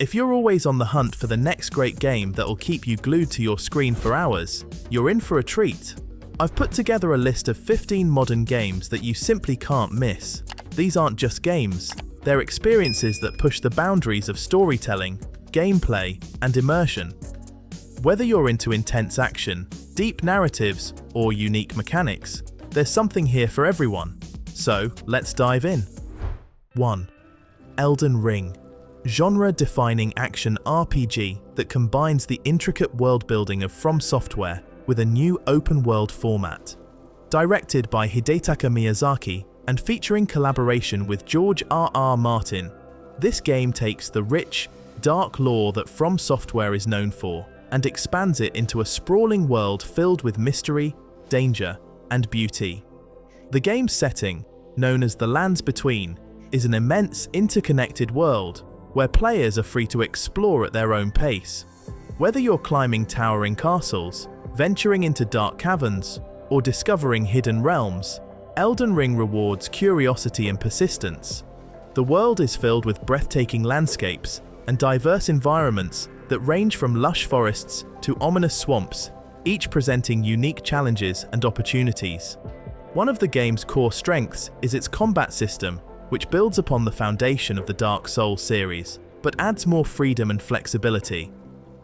If you're always on the hunt for the next great game that'll keep you glued to your screen for hours, you're in for a treat. I've put together a list of 15 modern games that you simply can't miss. These aren't just games, they're experiences that push the boundaries of storytelling, gameplay, and immersion. Whether you're into intense action, deep narratives, or unique mechanics, there's something here for everyone. So, let's dive in. 1. Elden Ring. Genre-defining action RPG that combines the intricate world-building of From Software with a new open-world format. Directed by Hidetaka Miyazaki and featuring collaboration with George R.R. Martin, this game takes the rich, dark lore that From Software is known for and expands it into a sprawling world filled with mystery, danger, and beauty. The game's setting, known as the Lands Between, is an immense, interconnected world where players are free to explore at their own pace. Whether you're climbing towering castles, venturing into dark caverns, or discovering hidden realms, Elden Ring rewards curiosity and persistence. The world is filled with breathtaking landscapes and diverse environments that range from lush forests to ominous swamps, each presenting unique challenges and opportunities. One of the game's core strengths is its combat system, which builds upon the foundation of the Dark Souls series, but adds more freedom and flexibility.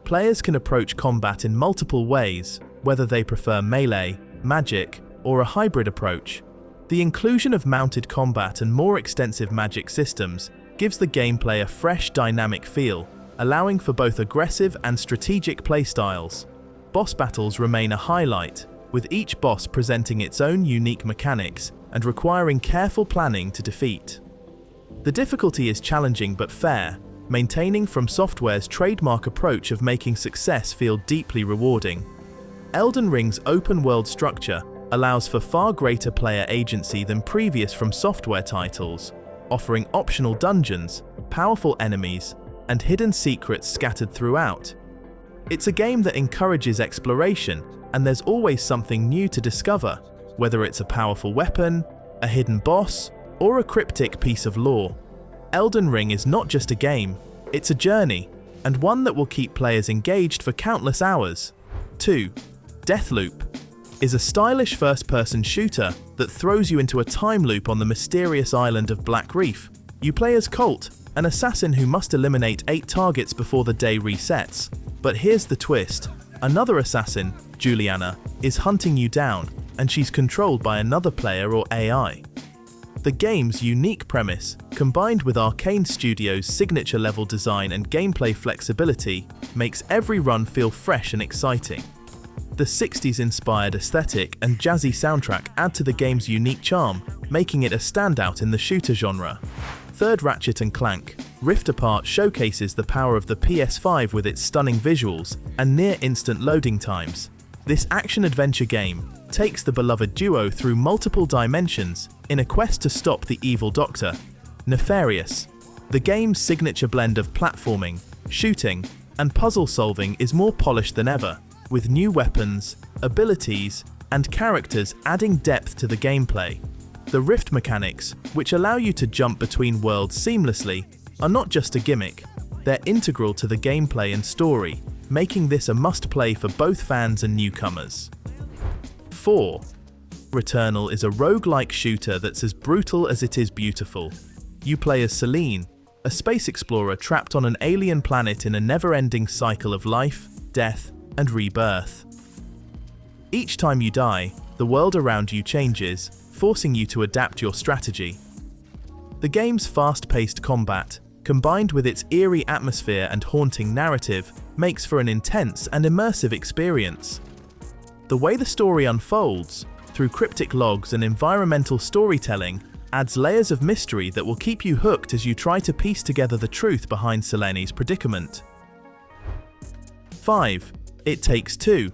Players can approach combat in multiple ways, whether they prefer melee, magic, or a hybrid approach. The inclusion of mounted combat and more extensive magic systems gives the gameplay a fresh, dynamic feel, allowing for both aggressive and strategic playstyles. Boss battles remain a highlight, with each boss presenting its own unique mechanics and requiring careful planning to defeat. The difficulty is challenging but fair, maintaining From Software's trademark approach of making success feel deeply rewarding. Elden Ring's open-world structure allows for far greater player agency than previous From Software titles, offering optional dungeons, powerful enemies, and hidden secrets scattered throughout. It's a game that encourages exploration, and there's always something new to discover, whether it's a powerful weapon, a hidden boss, or a cryptic piece of lore. Elden Ring is not just a game, it's a journey, and one that will keep players engaged for countless hours. 2. Deathloop is a stylish first-person shooter that throws you into a time loop on the mysterious island of Black Reef. You play as Colt, an assassin who must eliminate 8 targets before the day resets. But here's the twist. Another assassin, Juliana, is hunting you down, and she's controlled by another player or AI. The game's unique premise, combined with Arcane Studios' signature-level design and gameplay flexibility, makes every run feel fresh and exciting. The 60s-inspired aesthetic and jazzy soundtrack add to the game's unique charm, making it a standout in the shooter genre. 3rd Ratchet and Clank, Rift Apart showcases the power of the PS5 with its stunning visuals and near-instant loading times. This action-adventure game takes the beloved duo through multiple dimensions in a quest to stop the evil Doctor. Nefarious. The game's signature blend of platforming, shooting, and puzzle solving is more polished than ever, with new weapons, abilities, and characters adding depth to the gameplay. The rift mechanics, which allow you to jump between worlds seamlessly, are not just a gimmick, they're integral to the gameplay and story, making this a must-play for both fans and newcomers. 4. Returnal is a roguelike shooter that's as brutal as it is beautiful. You play as Celine, a space explorer trapped on an alien planet in a never-ending cycle of life, death, and rebirth. Each time you die, the world around you changes, forcing you to adapt your strategy. The game's fast-paced combat, combined with its eerie atmosphere and haunting narrative, makes for an intense and immersive experience. The way the story unfolds, through cryptic logs and environmental storytelling, adds layers of mystery that will keep you hooked as you try to piece together the truth behind Selene's predicament. 5. It Takes Two.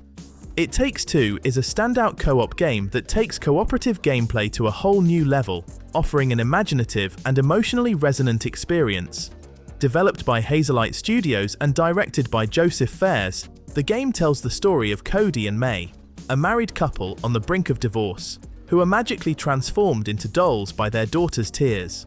It Takes Two is a standout co-op game that takes cooperative gameplay to a whole new level, offering an imaginative and emotionally resonant experience. Developed by Hazelight Studios and directed by Joseph Fares, the game tells the story of Cody and May, a married couple on the brink of divorce, who are magically transformed into dolls by their daughter's tears.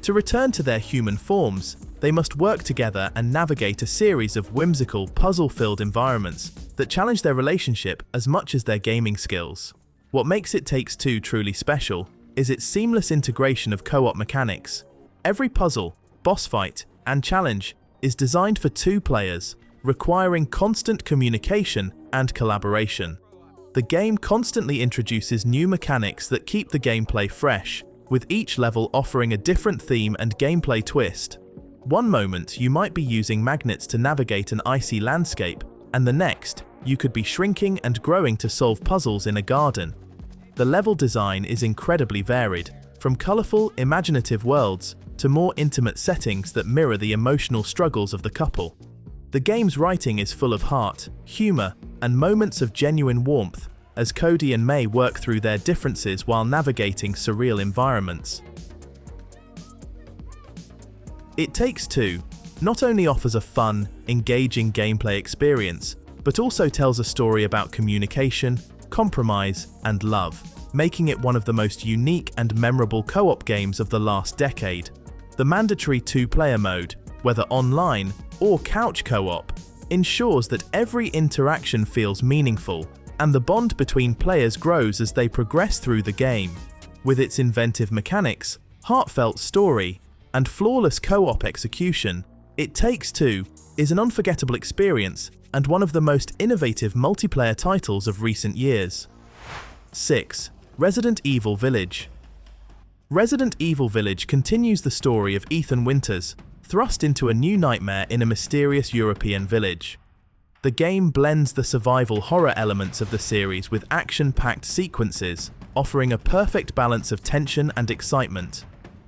To return to their human forms, they must work together and navigate a series of whimsical, puzzle-filled environments that challenge their relationship as much as their gaming skills. What makes It Takes Two truly special is its seamless integration of co-op mechanics. Every puzzle, boss fight, and challenge is designed for two players, requiring constant communication and collaboration. The game constantly introduces new mechanics that keep the gameplay fresh, with each level offering a different theme and gameplay twist. One moment you might be using magnets to navigate an icy landscape, and the next you could be shrinking and growing to solve puzzles in a garden. The level design is incredibly varied, from colorful, imaginative worlds to more intimate settings that mirror the emotional struggles of the couple. The game's writing is full of heart, humor, and moments of genuine warmth as Cody and May work through their differences while navigating surreal environments. It Takes Two not only offers a fun, engaging gameplay experience, but also tells a story about communication, compromise, and love, making it one of the most unique and memorable co-op games of the last decade. The mandatory two-player mode, whether online or couch co-op, ensures that every interaction feels meaningful, and the bond between players grows as they progress through the game. With its inventive mechanics, heartfelt story, and flawless co-op execution, It Takes Two is an unforgettable experience and one of the most innovative multiplayer titles of recent years. 6. Resident Evil Village. Resident Evil Village continues the story of Ethan Winters, thrust into a new nightmare in a mysterious European village. The game blends the survival horror elements of the series with action-packed sequences, offering a perfect balance of tension and excitement.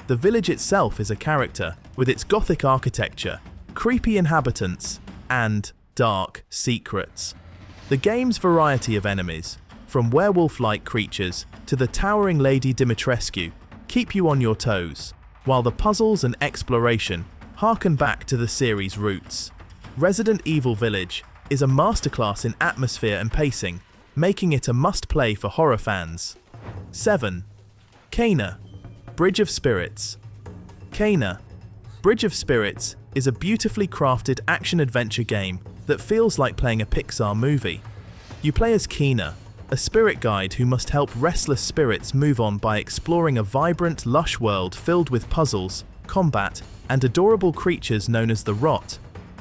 The village itself is a character, with its gothic architecture, creepy inhabitants, and dark secrets. The game's variety of enemies, from werewolf-like creatures to the towering Lady Dimitrescu, keep you on your toes, while the puzzles and exploration harken back to the series' roots. Resident Evil Village is a masterclass in atmosphere and pacing, making it a must-play for horror fans. 7. Kena, Bridge of Spirits. Kena, Bridge of Spirits is a beautifully crafted action-adventure game that feels like playing a Pixar movie. You play as Kena, a spirit guide who must help restless spirits move on by exploring a vibrant, lush world filled with puzzles, combat, and adorable creatures known as the Rot.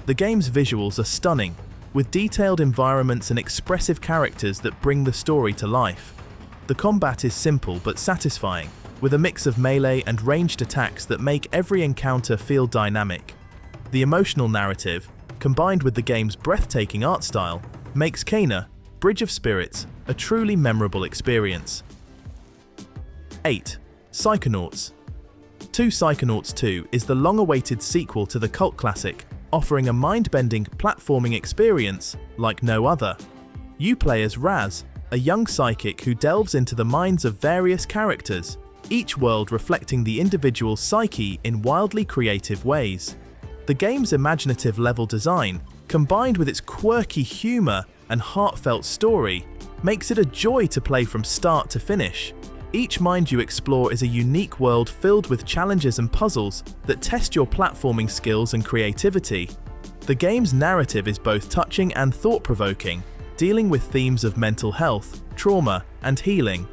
The game's visuals are stunning, with detailed environments and expressive characters that bring the story to life. The combat is simple but satisfying, with a mix of melee and ranged attacks that make every encounter feel dynamic. The emotional narrative, combined with the game's breathtaking art style, makes Kena, Bridge of Spirits, a truly memorable experience. 8. Psychonauts. Psychonauts 2 is the long-awaited sequel to the cult classic, offering a mind-bending platforming experience like no other. You play as Raz, a young psychic who delves into the minds of various characters, each world reflecting the individual psyche in wildly creative ways. The game's imaginative level design, combined with its quirky humor and heartfelt story, makes it a joy to play from start to finish. Each mind you explore is a unique world filled with challenges and puzzles that test your platforming skills and creativity. The game's narrative is both touching and thought-provoking, dealing with themes of mental health, trauma, and healing.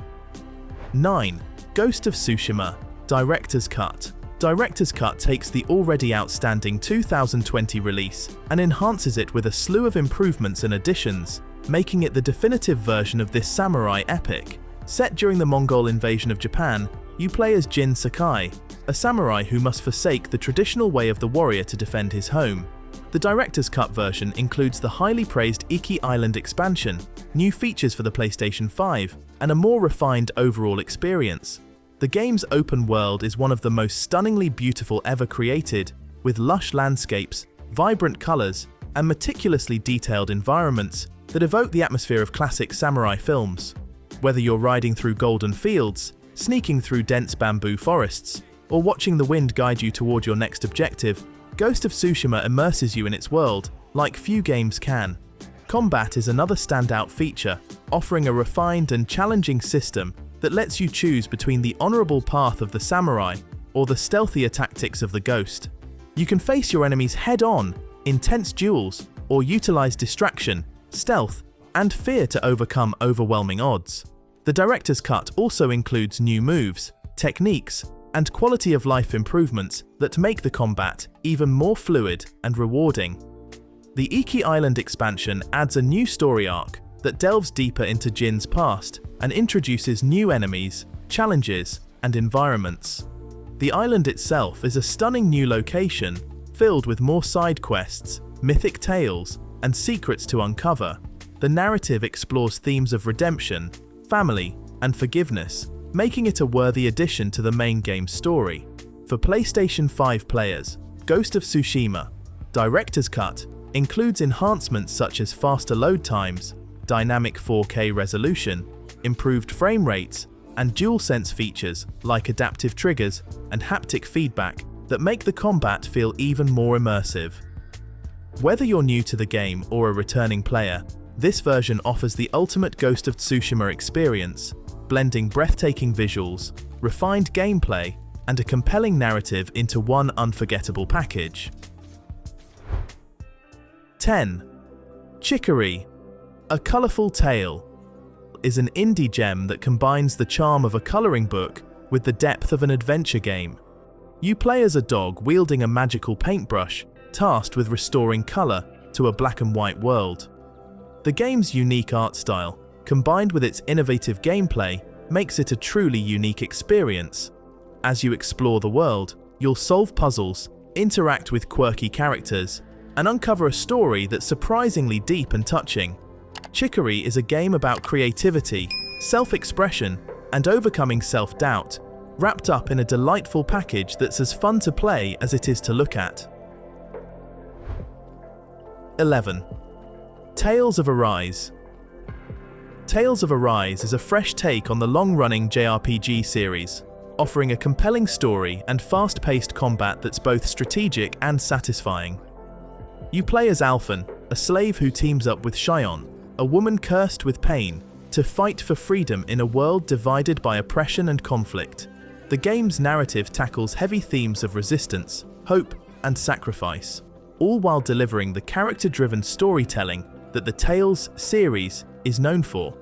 9. Ghost of Tsushima, Director's Cut. Director's Cut takes the already outstanding 2020 release and enhances it with a slew of improvements and additions, making it the definitive version of this samurai epic. Set during the Mongol invasion of Japan, you play as Jin Sakai, a samurai who must forsake the traditional way of the warrior to defend his home. The Director's Cut version includes the highly praised Iki Island expansion, new features for the PlayStation 5, and a more refined overall experience. The game's open world is one of the most stunningly beautiful ever created, with lush landscapes, vibrant colors, and meticulously detailed environments that evoke the atmosphere of classic samurai films. Whether you're riding through golden fields, sneaking through dense bamboo forests, or watching the wind guide you toward your next objective, Ghost of Tsushima immerses you in its world like few games can. Combat is another standout feature, offering a refined and challenging system that lets you choose between the honorable path of the samurai or the stealthier tactics of the Ghost. You can face your enemies head-on, intense duels, or utilize distraction, stealth, and fear to overcome overwhelming odds. The director's cut also includes new moves, techniques, and quality-of-life improvements that make the combat even more fluid and rewarding. The Iki Island expansion adds a new story arc that delves deeper into Jin's past and introduces new enemies, challenges, and environments. The island itself is a stunning new location filled with more side quests, mythic tales, and secrets to uncover. The narrative explores themes of redemption, family, and forgiveness, making it a worthy addition to the main game's story. For PlayStation 5 players, Ghost of Tsushima Director's Cut includes enhancements such as faster load times, dynamic 4K resolution, improved frame rates, and DualSense features like adaptive triggers and haptic feedback that make the combat feel even more immersive. Whether you're new to the game or a returning player, this version offers the ultimate Ghost of Tsushima experience, blending breathtaking visuals, refined gameplay, and a compelling narrative into one unforgettable package. 10. Chicory, A Colorful Tale, is an indie gem that combines the charm of a coloring book with the depth of an adventure game. You play as a dog wielding a magical paintbrush, tasked with restoring color to a black and white world. The game's unique art style, combined with its innovative gameplay, makes it a truly unique experience. As you explore the world, you'll solve puzzles, interact with quirky characters, and uncover a story that's surprisingly deep and touching. Chicory is a game about creativity, self-expression, and overcoming self-doubt, wrapped up in a delightful package that's as fun to play as it is to look at. 11. Tales of Arise. Tales of Arise is a fresh take on the long-running JRPG series, offering a compelling story and fast-paced combat that's both strategic and satisfying. You play as Alphen, a slave who teams up with Shion, a woman cursed with pain, to fight for freedom in a world divided by oppression and conflict. The game's narrative tackles heavy themes of resistance, hope, and sacrifice, all while delivering the character-driven storytelling that the Tales series is known for.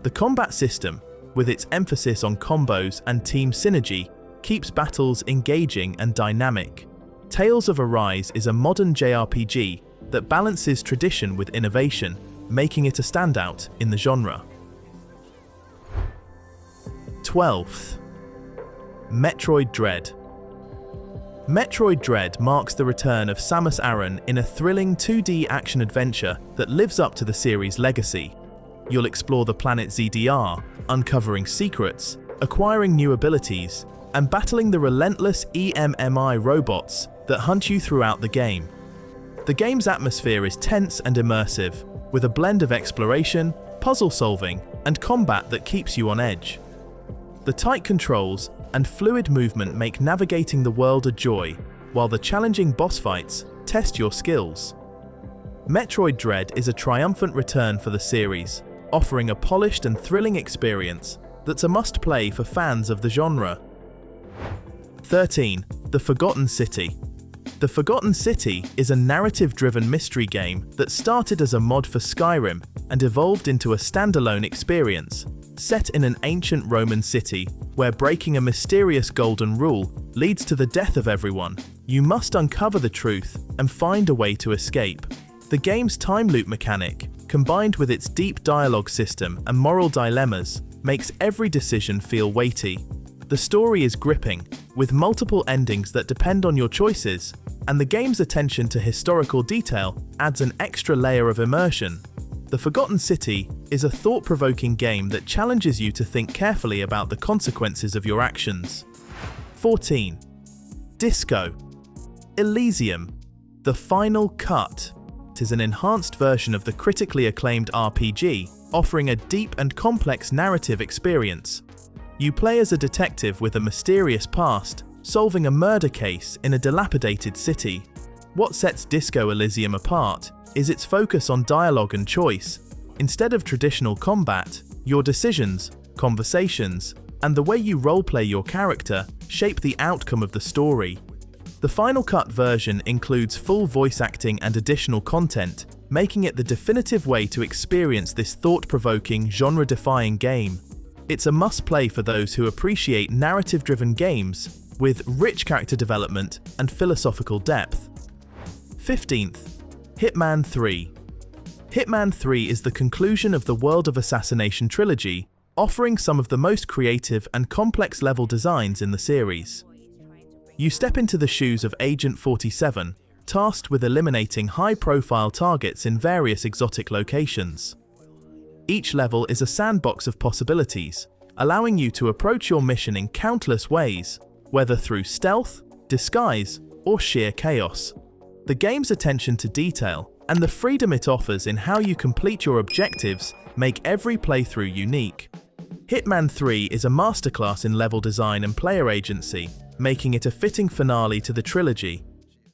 The combat system, with its emphasis on combos and team synergy, keeps battles engaging and dynamic. Tales of Arise is a modern JRPG that balances tradition with innovation, making it a standout in the genre. 12th. Metroid Dread. Metroid Dread marks the return of Samus Aran in a thrilling 2D action-adventure that lives up to the series' legacy. You'll explore the planet ZDR, uncovering secrets, acquiring new abilities, and battling the relentless EMMI robots that hunt you throughout the game. The game's atmosphere is tense and immersive, with a blend of exploration, puzzle solving, and combat that keeps you on edge. The tight controls and fluid movement make navigating the world a joy, while the challenging boss fights test your skills. Metroid Dread is a triumphant return for the series, offering a polished and thrilling experience that's a must-play for fans of the genre. 13. The Forgotten City. The Forgotten City is a narrative-driven mystery game that started as a mod for Skyrim and evolved into a standalone experience, set in an ancient Roman city where breaking a mysterious golden rule leads to the death of everyone. You must uncover the truth and find a way to escape. The game's time loop mechanic, combined with its deep dialogue system and moral dilemmas, makes every decision feel weighty. The story is gripping, with multiple endings that depend on your choices, and the game's attention to historical detail adds an extra layer of immersion. The Forgotten City is a thought-provoking game that challenges you to think carefully about the consequences of your actions. 14. Disco. Elysium, The Final Cut, is an enhanced version of the critically acclaimed RPG, offering a deep and complex narrative experience. You play as a detective with a mysterious past, solving a murder case in a dilapidated city. What sets Disco Elysium apart is its focus on dialogue and choice. Instead of traditional combat, your decisions, conversations, and the way you roleplay your character shape the outcome of the story. The Final Cut version includes full voice acting and additional content, making it the definitive way to experience this thought-provoking, genre-defying game. It's a must-play for those who appreciate narrative-driven games with rich character development and philosophical depth. 15th, Hitman 3. Hitman 3 is the conclusion of the World of Assassination trilogy, offering some of the most creative and complex level designs in the series. You step into the shoes of Agent 47, tasked with eliminating high-profile targets in various exotic locations. Each level is a sandbox of possibilities, allowing you to approach your mission in countless ways, whether through stealth, disguise, or sheer chaos. The game's attention to detail and the freedom it offers in how you complete your objectives make every playthrough unique. Hitman 3 is a masterclass in level design and player agency, making it a fitting finale to the trilogy